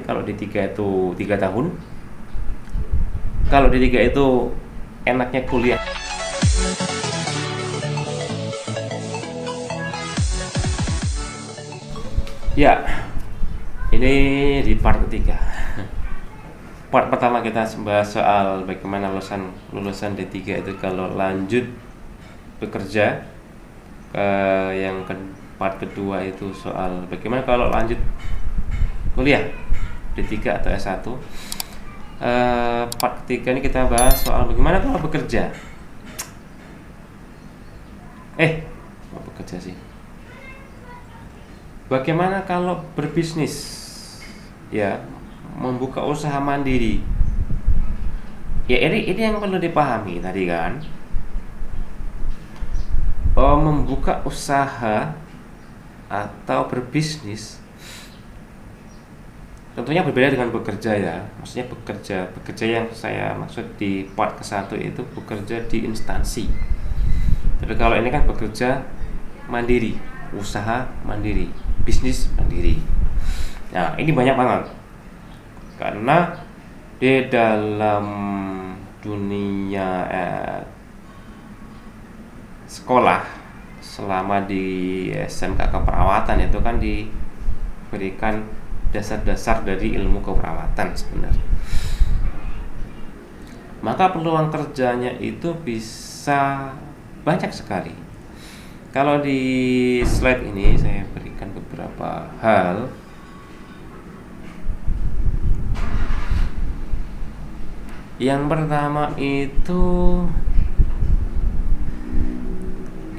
kalau D3 itu 3 tahun. Kalau D3 itu enaknya kuliah. Ya, ini di part ketiga. Part pertama kita bahas soal bagaimana lulusan D3 itu kalau lanjut bekerja. Part kedua itu soal bagaimana kalau lanjut kuliah D3 atau S1. Part ketiga ini kita bahas soal bagaimana kalau bekerja. Bekerja sih. Bagaimana kalau berbisnis? Ya, membuka usaha mandiri. Ya, ini yang perlu dipahami tadi kan. Membuka usaha atau berbisnis tentunya berbeda dengan bekerja ya. Maksudnya bekerja yang saya maksud di part ke-1 itu bekerja di instansi. Tapi kalau ini kan bekerja mandiri, usaha mandiri, bisnis mandiri. Nah, ini banyak banget. Karena di dalam dunia sekolah selama di SMK keperawatan itu kan diberikan dasar-dasar dari ilmu keperawatan sebenarnya. Maka peluang kerjanya itu bisa banyak sekali. Kalau di slide ini saya berikan beberapa hal. Yang pertama itu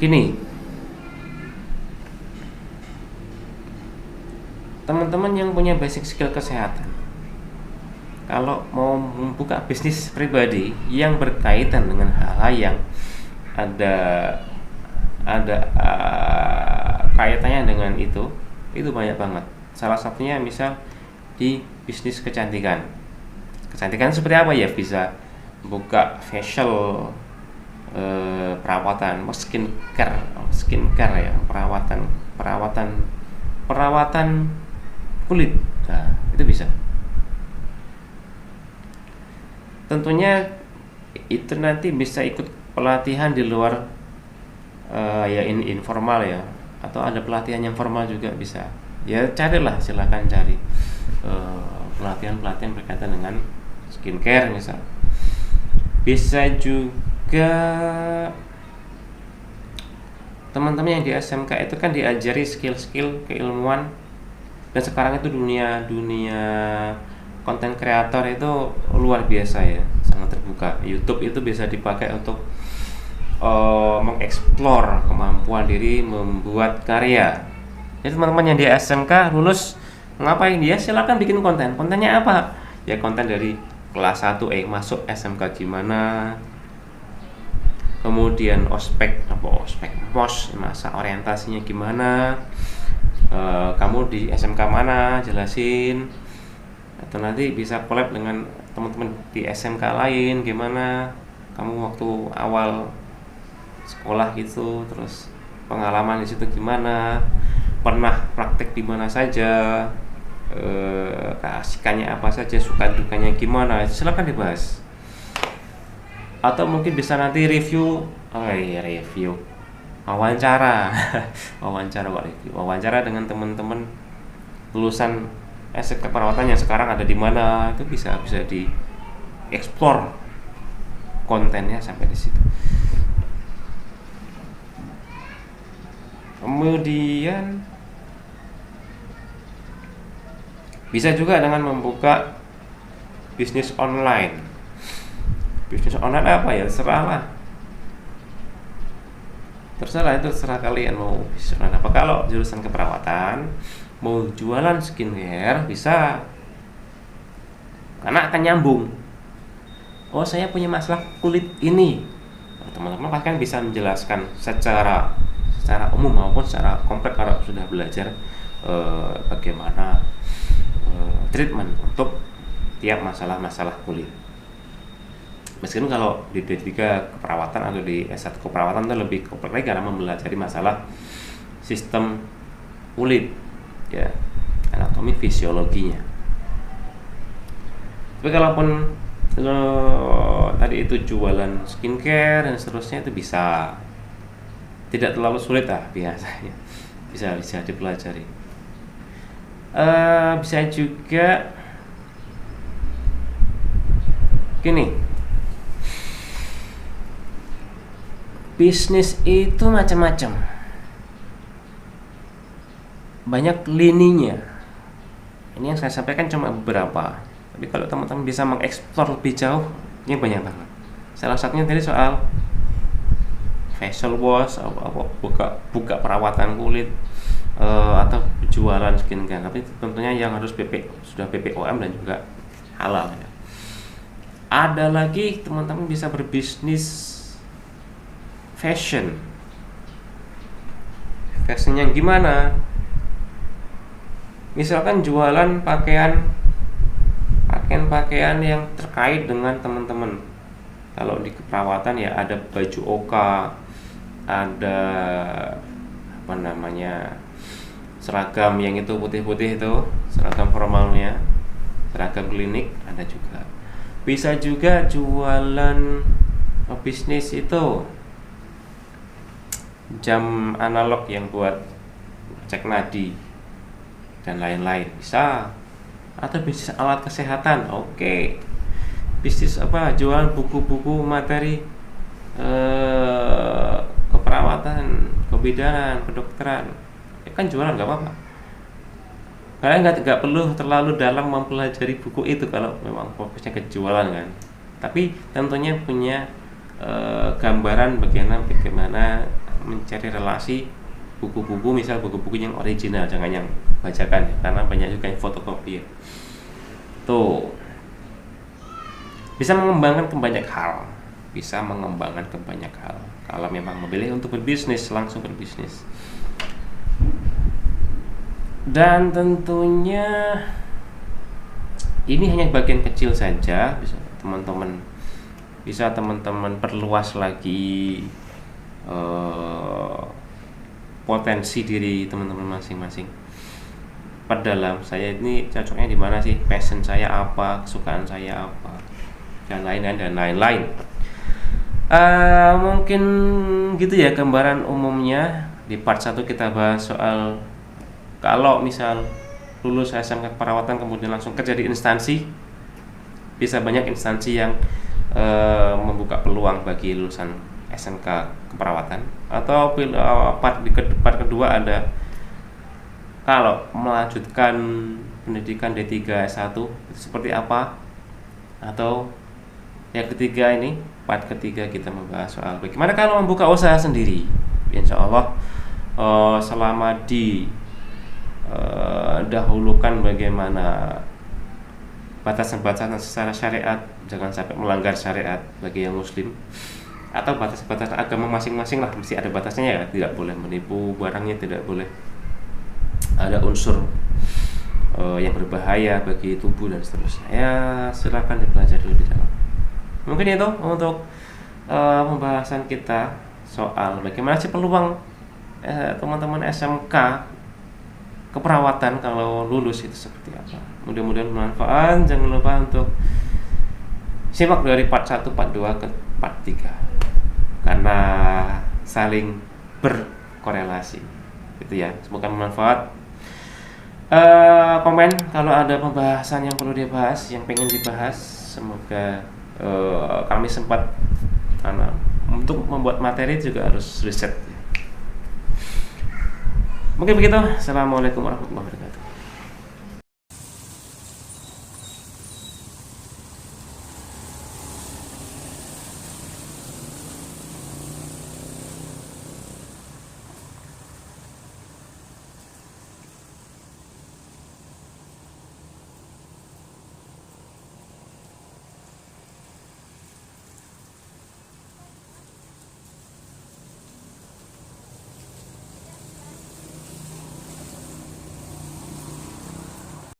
gini, teman-teman yang punya basic skill kesehatan, kalau mau membuka bisnis pribadi yang berkaitan dengan hal-hal yang ada kaitannya dengan itu banyak banget. Salah satunya misal di bisnis kecantikan. Kecantikan seperti apa ya? Bisa buka facial, perawatan, skincare ya, perawatan kulit. Nah, itu bisa. Tentunya itu nanti bisa ikut pelatihan di luar informal ya, atau ada pelatihan yang formal juga bisa. Ya carilah, silakan cari pelatihan berkaitan dengan skincare misal. Bisa juga teman-teman yang di SMK itu kan diajari skill-skill keilmuan, dan sekarang itu dunia konten kreator itu luar biasa ya, sangat terbuka. YouTube itu bisa dipakai untuk mengeksplor kemampuan diri membuat karya. Jadi teman-teman yang di SMK lulus ngapain dia? Silakan bikin konten. Kontennya apa? Ya konten dari kelas 1 masuk SMK gimana, kemudian ospek mos masa orientasinya gimana, kamu di SMK mana, jelasin. Atau nanti bisa collab dengan teman-teman di SMK lain, gimana kamu waktu awal sekolah gitu, terus pengalaman di situ gimana, pernah praktek di mana saja, keasikannya apa saja, suka dukanya gimana, silakan dibahas. Atau mungkin bisa nanti review wawancara dengan teman-teman lulusan SMK keperawatan yang sekarang ada di mana. Itu bisa di explore kontennya sampai di situ. Kemudian bisa juga dengan membuka bisnis online. Bisnis online apa ya? Terserah kalian mau bisnis online apa. Kalau jurusan keperawatan mau jualan skincare bisa, karena akan nyambung. Oh, saya punya masalah kulit ini. Teman-teman pasti kan bisa menjelaskan secara umum maupun secara kompleks kalau sudah belajar bagaimana treatment untuk tiap masalah kulit. Meskipun kalau di D3 keperawatan atau di S1 keperawatan itu lebih kompleks lagi karena mempelajari masalah sistem kulit ya, anatomi fisiologinya. Tapi kalaupun tadi itu jualan skincare dan seterusnya itu bisa, tidak terlalu sulit lah biasanya, bisa dipelajari. Bisa juga gini, bisnis itu macam-macam, banyak lininya. Ini yang saya sampaikan cuma beberapa, tapi kalau teman-teman bisa mengeksplor lebih jauh, ini banyak banget. Salah satunya tadi soal facial wash, buka perawatan kulit, atau jualan skincare, tapi tentunya yang harus sudah BPOM dan juga halal ya. Ada lagi teman-teman bisa berbisnis fashion yang gimana? Misalkan jualan pakaian yang terkait dengan teman-teman. Kalau di keperawatan ya ada baju oka, ada apa namanya, seragam yang itu putih-putih itu, seragam formalnya, seragam klinik ada juga. Bisa juga jualan bisnis itu jam analog yang buat cek nadi dan lain-lain bisa. Atau bisnis alat kesehatan, oke. Bisnis apa, jualan buku-buku materi keperawatan, kebidanan, kedokteran, ya kan jualan, nggak apa-apa. Kalian nggak perlu terlalu dalam mempelajari buku itu kalau memang fokusnya ke jualan kan. Tapi tentunya punya gambaran bagaimana mencari relasi buku-buku, misal buku-buku yang original, jangan yang bajakan ya, karena banyak juga yang fotokopi ya. Tuh, bisa mengembangkan ke banyak hal, kalau memang memilih untuk berbisnis, langsung berbisnis. Dan tentunya ini hanya bagian kecil saja, bisa teman-teman perluas lagi potensi diri teman-teman masing-masing. Perdalam, saya ini cocoknya di mana sih, passion saya apa, kesukaan saya apa, dan lain-lain. Mungkin gitu ya gambaran umumnya. Di part 1 kita bahas soal kalau misal lulus SMK keperawatan kemudian langsung kerja di instansi, bisa banyak instansi yang membuka peluang bagi lulusan SMK keperawatan. Atau part kedua ada kalau melanjutkan pendidikan D3 S1 itu seperti apa. Atau yang ketiga ini, part ketiga kita membahas soal bagaimana kalau membuka usaha sendiri. Insya Allah selama dahulukan bagaimana batasan-batasan secara syariat, jangan sampai melanggar syariat bagi yang muslim, atau batas-batas agama masing-masing lah, mesti ada batasnya ya, tidak boleh menipu barangnya, tidak boleh ada unsur yang berbahaya bagi tubuh dan seterusnya. Ya silakan dipelajari lebih dalam. Mungkin itu untuk pembahasan kita soal bagaimana sih peluang teman-teman SMK keperawatan kalau lulus itu seperti apa. Mudah-mudahan bermanfaat. Jangan lupa untuk simak dari part 1, part 2 ke part 3 karena saling berkorelasi gitu ya. Semoga bermanfaat. Komen kalau ada pembahasan yang perlu dibahas, yang pengen dibahas. Semoga kami sempat, karena untuk membuat materi juga harus riset. Mungkin begitu. Assalamualaikum warahmatullahi wabarakatuh.